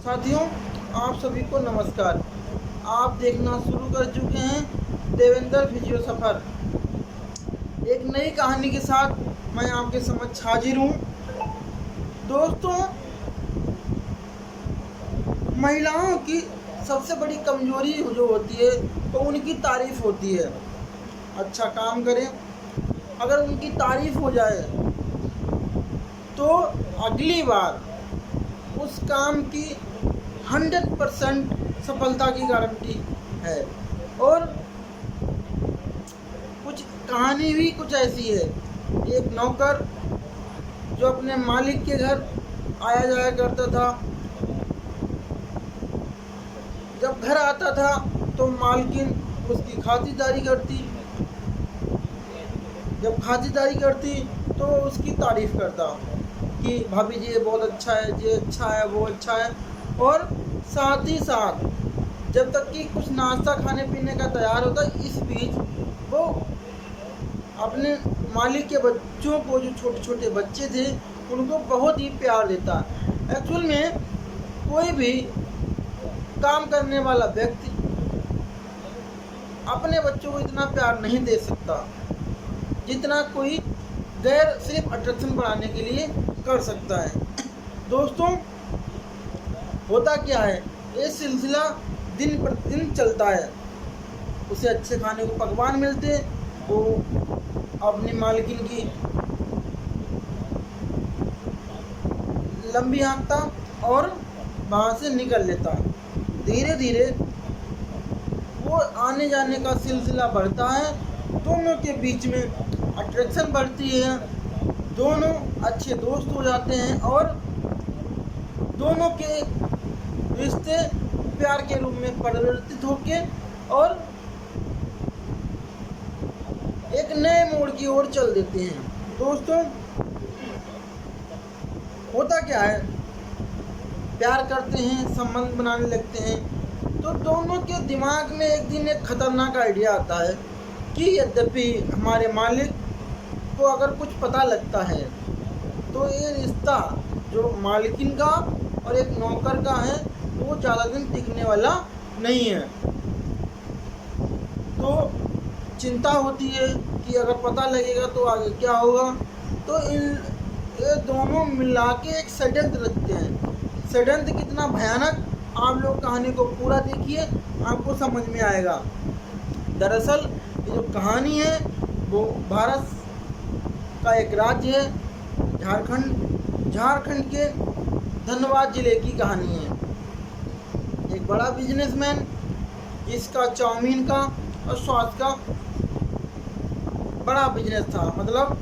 साथियों, आप सभी को नमस्कार। आप देखना शुरू कर चुके हैं देवेंद्र फिजियो सफ़र। एक नई कहानी के साथ मैं आपके समक्ष हाजिर हूँ। दोस्तों, महिलाओं की सबसे बड़ी कमजोरी जो होती है तो उनकी तारीफ होती है। अच्छा काम करें, अगर उनकी तारीफ हो जाए तो अगली बार उस काम की 100% सफलता की गारंटी है। और कुछ कहानी भी कुछ ऐसी है। एक नौकर जो अपने मालिक के घर आया जाया करता था, जब घर आता था तो मालकिन उसकी खातिरदारी करती, जब खातिरदारी करती तो उसकी तारीफ़ करता कि भाभी जी ये बहुत अच्छा है, ये अच्छा है, वो अच्छा है। और साथ ही साथ जब तक कि कुछ नाश्ता खाने पीने का तैयार होता, इस बीच वो अपने मालिक के बच्चों को, जो छोटे छोटे बच्चे थे, उनको बहुत ही प्यार देता। एक्चुअल में कोई भी काम करने वाला व्यक्ति अपने बच्चों को इतना प्यार नहीं दे सकता जितना कोई गैर सिर्फ अट्रैक्शन बढ़ाने के लिए कर सकता है। दोस्तों, होता क्या है, ये सिलसिला दिन प्रतिदिन चलता है। उसे अच्छे खाने को पकवान मिलते, वो अपनी मालकिन की लंबी हाँकता और वहाँ से निकल लेता। धीरे धीरे वो आने जाने का सिलसिला बढ़ता है, दोनों के बीच में अट्रैक्शन बढ़ती है, दोनों अच्छे दोस्त हो जाते हैं और दोनों के रिश्ते प्यार के रूप में परिवर्तित होके और एक नए मोड़ की ओर चल देते हैं। दोस्तों, होता क्या है, प्यार करते हैं, संबंध बनाने लगते हैं, तो दोनों के दिमाग में एक दिन एक खतरनाक आइडिया आता है कि यद्यपि हमारे मालिक को अगर कुछ पता लगता है तो ये रिश्ता जो मालकिन का और एक नौकर का है वो ज़्यादा दिन टिकने वाला नहीं है। तो चिंता होती है कि अगर पता लगेगा तो आगे क्या होगा। तो ये दोनों मिला के एक षड्यंत्र रचते हैं। षड्यंत्र कितना भयानक, आप लोग कहानी को पूरा देखिए, आपको समझ में आएगा। दरअसल ये जो कहानी है वो भारत का एक राज्य है, झारखंड के धनबाद जिले की कहानी है। एक बड़ा बिजनेसमैन जिसका चाउमीन का और स्वाद का बड़ा बिजनेस था, मतलब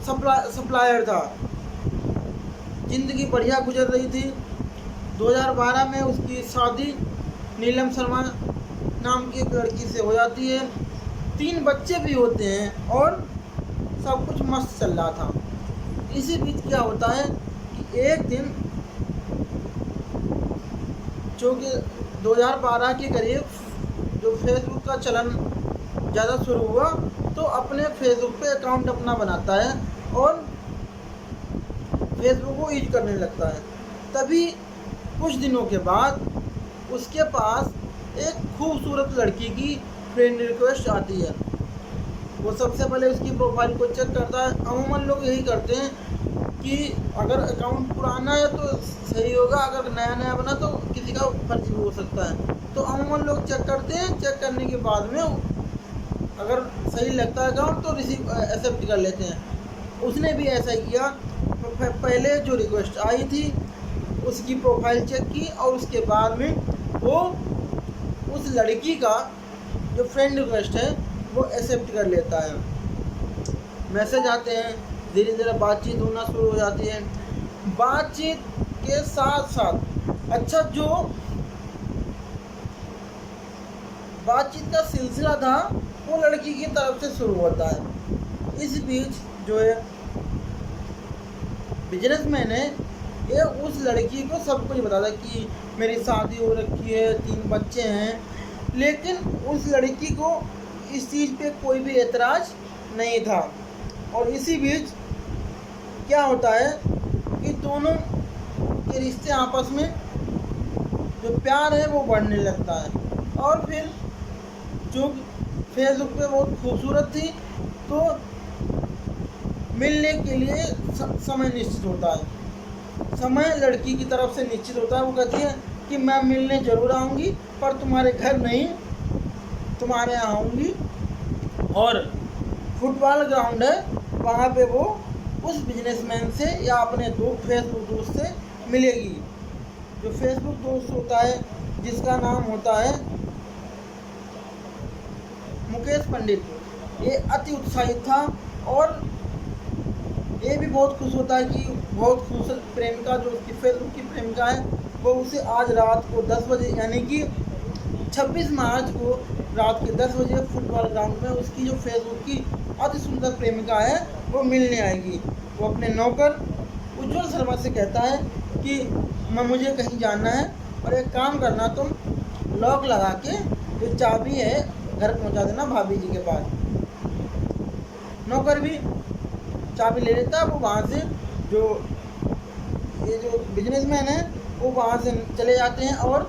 सप्लायर था। ज़िंदगी बढ़िया गुजर रही थी। 2012 में उसकी शादी नीलम शर्मा नाम की एक लड़की से हो जाती है। 3 बच्चे भी होते हैं और सब कुछ मस्त चल रहा था। इसी बीच क्या होता है कि एक दिन, जो कि 2012 के करीब जो फेसबुक का चलन ज़्यादा शुरू हुआ, तो अपने फेसबुक पे अकाउंट अपना बनाता है और फेसबुक को यूज करने लगता है। तभी कुछ दिनों के बाद उसके पास एक खूबसूरत लड़की की फ्रेंड रिक्वेस्ट आती है। वो सबसे पहले उसकी प्रोफाइल को चेक करता है। अमूमन लोग यही करते हैं कि अगर अकाउंट पुराना है तो सही होगा, अगर नया नया बना तो किसी का फर्जी भी हो सकता है। तो अमूमन लोग चेक करते हैं, चेक करने के बाद में अगर सही लगता है अकाउंट तो रिसीव एक्सेप्ट कर लेते हैं। उसने भी ऐसा ही किया। पहले जो रिक्वेस्ट आई थी उसकी प्रोफाइल चेक की और उसके बाद में वो उस लड़की का जो फ्रेंड रिक्वेस्ट है वो एक्सेप्ट कर लेता है। मैसेज आते हैं, धीरे धीरे बातचीत होना शुरू हो जाती है। बातचीत के साथ साथ अच्छा जो बातचीत का सिलसिला था वो लड़की की तरफ से शुरू होता है। इस बीच जो है बिजनेसमैन है, ये उस लड़की को सब कुछ बताता कि मेरी शादी हो रखी है, 3 बच्चे हैं, लेकिन उस लड़की को इस चीज़ पे कोई भी एतराज़ नहीं था। और इसी बीच क्या होता है कि दोनों के रिश्ते आपस में जो प्यार है वो बढ़ने लगता है। और फिर जो फेसबुक पे बहुत खूबसूरत थी, तो मिलने के लिए समय निश्चित होता है। समय लड़की की तरफ से निश्चित होता है। वो कहती है कि मैं मिलने ज़रूर आऊँगी, पर तुम्हारे घर नहीं, तुम्हारे यहाँ आऊँगी। और फुटबॉल ग्राउंड है, वहाँ पे वो उस बिजनेसमैन से या अपने फेसबुक दोस्त से मिलेगी। जो फेसबुक दोस्त होता है, जिसका नाम होता है मुकेश पंडित, ये अति उत्साहित था और ये भी बहुत खुश होता है कि बहुत खूबसूरत प्रेमिका जो उसकी फेसबुक की प्रेमिका है, वो उसे आज रात को 10 बजे यानी कि 26 मार्च को रात के 10 बजे फुटबॉल ग्राउंड में उसकी जो फेसबुक की अति सुंदर प्रेमिका है वो मिलने आएगी। वो अपने नौकर उज्ज्वल शर्मा से कहता है कि मुझे कहीं जाना है और एक काम करना, तुम लॉक लगा के जो चाबी है घर पहुंचा देना भाभी जी के पास। नौकर भी चाबी ले लेता है। वो वहाँ से ये जो बिजनेसमैन है वो वहाँ से चले जाते हैं और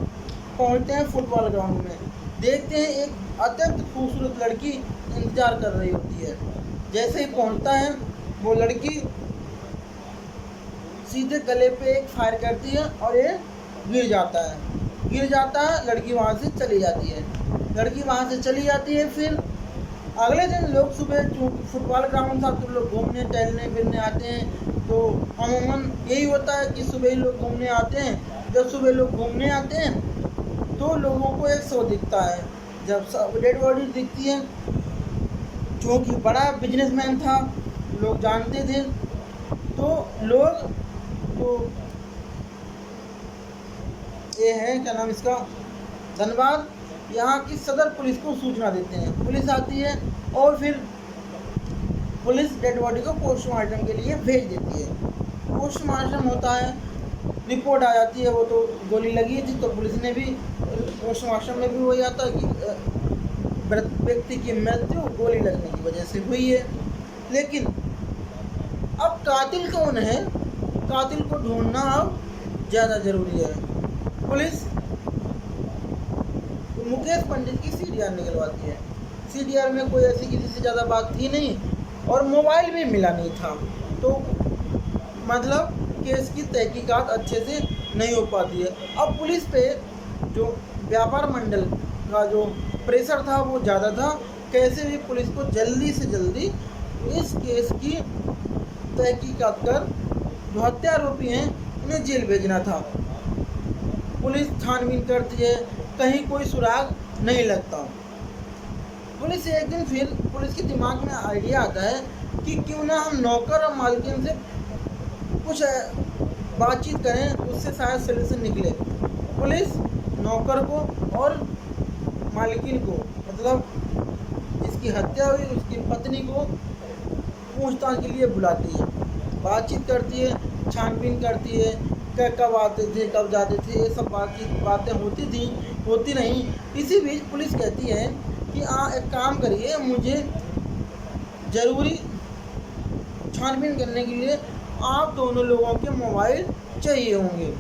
पहुँचते हैं फुटबॉल ग्राउंड में। देखते हैं एक अत्यंत खूबसूरत लड़की इंतज़ार कर रही होती है। जैसे ही पहुँचता है वो लड़की सीधे गले पे एक फायर करती है और ये गिर जाता है। लड़की वहाँ से चली जाती है। फिर अगले दिन लोग सुबह फुटबॉल ग्राउंड था तो लोग घूमने टहलने फिरने आते हैं। तो अमूमन यही होता है कि सुबह ही लोग घूमने आते हैं। जब सुबह लोग घूमने आते हैं तो लोगों को एक शो दिखता है। जब डेड बॉडी दिखती है, जो कि बड़ा बिजनेसमैन था, लोग जानते थे, तो लोग तो ये है क्या नाम इसका, धनबाद यहाँ की सदर पुलिस को सूचना देते हैं। पुलिस आती है और फिर पुलिस डेड बॉडी को पोस्टमार्टम के लिए भेज देती है। पोस्टमार्टम होता है, रिपोर्ट आ जाती है, वो तो गोली लगी थी, तो पुलिस ने भी पोस्टमार्टम में भी वही आता है कि व्यक्ति की मृत्यु गोली लगने की वजह से हुई है। लेकिन अब कातिल कौन है, कातिल को ढूंढना अब ज़्यादा ज़रूरी है। पुलिस मुकेश पंडित की सीडीआर निकलवाती है। सीडीआर में कोई ऐसी किसी से ज़्यादा बात थी नहीं और मोबाइल भी मिला नहीं था, तो मतलब केस की तहकीकात अच्छे से नहीं हो पाती है। अब पुलिस पे जो व्यापार मंडल का जो प्रेशर था वो ज़्यादा था। कैसे भी पुलिस को जल्दी से जल्दी इस केस की तहकीकात कर जो हत्या आरोपी हैं उन्हें जेल भेजना था। पुलिस छानबीन करती है, कहीं कोई सुराग नहीं लगता। पुलिस एक दिन फिर पुलिस के दिमाग में आइडिया आता है कि क्यों ना हम नौकर और मालकिन से कुछ बातचीत करें, उससे शायद सलूशन निकले। पुलिस नौकर को और मालकिन को, मतलब जिसकी हत्या हुई उसकी पत्नी को पूछताछ के लिए बुलाती है, बातचीत करती है, छानबीन करती है, कब आते थे कब जाते थे, ये सब बातें होती नहीं। इसी बीच पुलिस कहती है कि एक काम करिए, मुझे ज़रूरी छानबीन करने के लिए आप दोनों लोगों के मोबाइल चाहिए होंगे।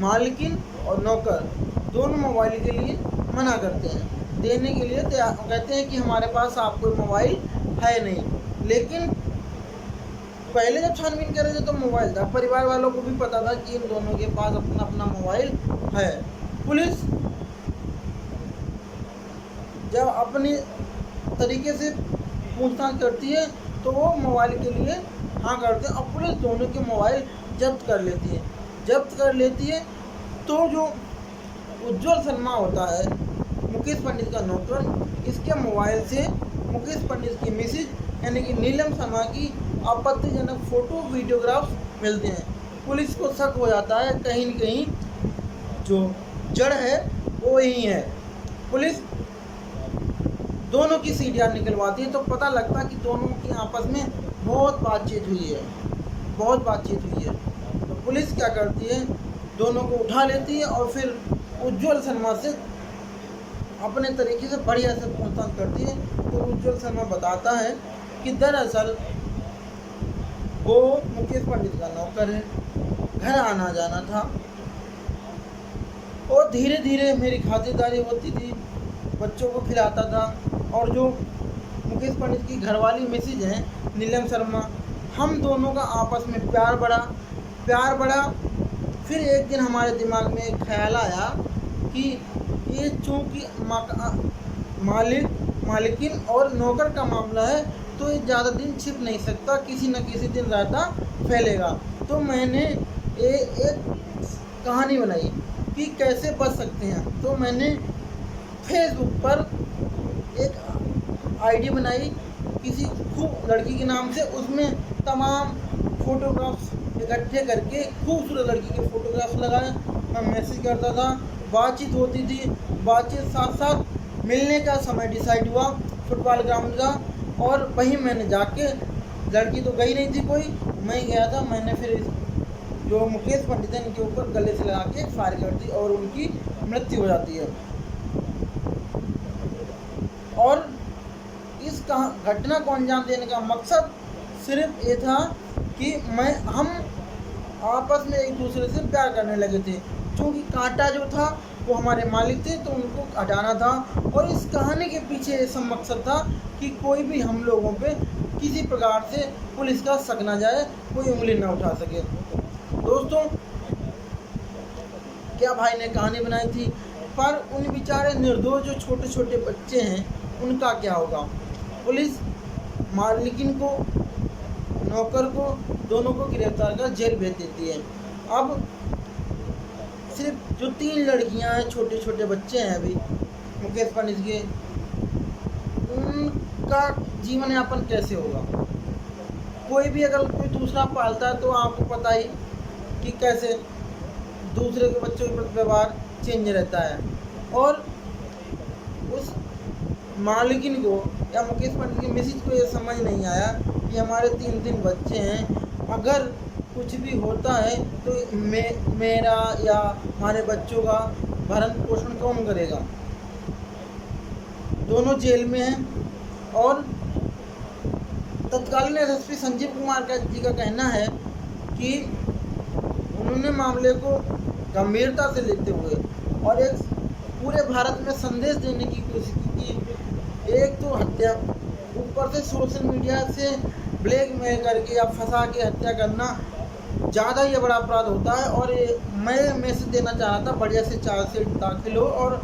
मालकिन और नौकर दोनों मोबाइल के लिए मना करते हैं, देने के लिए कहते हैं कि हमारे पास आपको मोबाइल है नहीं। लेकिन पहले जब छानबीन कर रहे थे तो मोबाइल था, परिवार वालों को भी पता था कि इन दोनों के पास अपना अपना मोबाइल है। पुलिस जब अपने तरीके से पूछताछ करती है तो वो मोबाइल के लिए हाँ करते हैं और पुलिस दोनों के मोबाइल जब्त कर लेती है। तो जो उज्ज्वल शर्मा होता है मुकेश पंडित का नौकर, इसके मोबाइल से मुकेश पंडित की मिसेज यानी कि नीलम शर्मा की आपत्तिजनक फ़ोटो वीडियोग्राफ्स मिलते हैं। पुलिस को शक हो जाता है कहीं न कहीं जो जड़ है वो यही है। पुलिस दोनों की सीडीआर निकलवाती है तो पता लगता है कि दोनों की आपस में बहुत बातचीत हुई है। तो पुलिस क्या करती है, दोनों को उठा लेती है और फिर उज्ज्वल शर्मा से अपने तरीके से बढ़िया से पूछताछ करती है। तो उज्ज्वल शर्मा बताता है कि दरअसल वो मुकेश पंडित का नौकर है, घर आना जाना था, और धीरे धीरे मेरी खातिरदारी होती थी, बच्चों को खिलाता था। और जो मुकेश पंडित की घरवाली मिसेज हैं नीलम शर्मा, हम दोनों का आपस में प्यार बढ़ा। फिर एक दिन हमारे दिमाग में एक ख्याल आया कि ये चूँकि मालिकिन और नौकर का मामला है, तो ये ज़्यादा दिन छिप नहीं सकता, किसी न किसी दिन रायता फैलेगा। तो मैंने एक कहानी बनाई कि कैसे बच सकते हैं। तो मैंने फेसबुक पर एक आईडी बनाई किसी खूब लड़की के नाम से, उसमें तमाम फ़ोटोग्राफ्स इकट्ठे करके खूबसूरत लड़की के फ़ोटोग्राफ्स लगाए। मैं मैसेज करता था, बातचीत होती थी, बातचीत साथ साथ मिलने का समय डिसाइड हुआ फुटबॉल ग्राउंड का। और वहीं मैंने जाके, लड़की तो गई नहीं थी कोई, मैं गया था। मैंने फिर जो मुकेश पंडित हैं इनके ऊपर गले से लगा के फायर कर दी और उनकी मृत्यु हो जाती है। और इस घटना को अंजाम देने का मकसद सिर्फ ये था कि हम आपस में एक दूसरे से प्यार करने लगे थे। क्योंकि कांटा जो था वो हमारे मालिक थे, तो उनको हटाना था। और इस कहानी के पीछे ऐसा मकसद था कि कोई भी हम लोगों पे किसी प्रकार से पुलिस का शक ना जाए, कोई उंगली ना उठा सके। दोस्तों, क्या भाई ने कहानी बनाई थी, पर उन बेचारे निर्दोष जो छोटे छोटे बच्चे हैं उनका क्या होगा। पुलिस मालिकिन को, नौकर को, दोनों को गिरफ्तार कर जेल भेज देती है। अब सिर्फ जो 3 लड़कियां हैं, छोटे छोटे बच्चे हैं अभी मुकेश पंडित के, उनका जीवन यापन कैसे होगा। कोई भी अगर कोई दूसरा पालता है तो आपको पता ही कि कैसे दूसरे के बच्चों के प्रति व्यवहार चेंज रहता है। और उस मालिकिन को या मुकेश पंडित की मिसेज को ये समझ नहीं आया कि हमारे 3 बच्चे हैं, अगर कुछ भी होता है तो मेरा या हमारे बच्चों का भरण पोषण कौन करेगा। दोनों जेल में हैं। और तत्कालीन एसएसपी संजीव कुमार जी का कहना है कि उन्होंने मामले को गंभीरता से लेते हुए और एक पूरे भारत में संदेश देने की कोशिश की कि एक तो हत्या, ऊपर से सोशल मीडिया से ब्लैकमेल करके या फंसा के हत्या करना ज़्यादा ही बड़ा अपराध होता है। और मैं मैसेज देना चाह रहा था, बढ़िया से चार्जशीट दाखिल हो और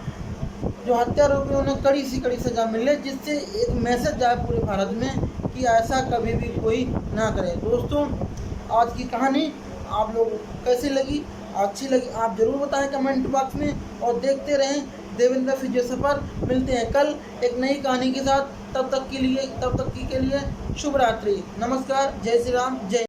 जो हत्यारोपी उन्हें कड़ी से कड़ी सज़ा मिले, जिससे एक मैसेज जाए पूरे भारत में कि ऐसा कभी भी कोई ना करे। दोस्तों, आज की कहानी आप लोग कैसी लगी, अच्छी लगी आप ज़रूर बताएं कमेंट बॉक्स में। और देखते रहें देवेंद्र फिजियो सफ़र। मिलते हैं कल एक नई कहानी के साथ। तब तक के लिए शुभ रात्रि, नमस्कार, जय श्री राम, जय।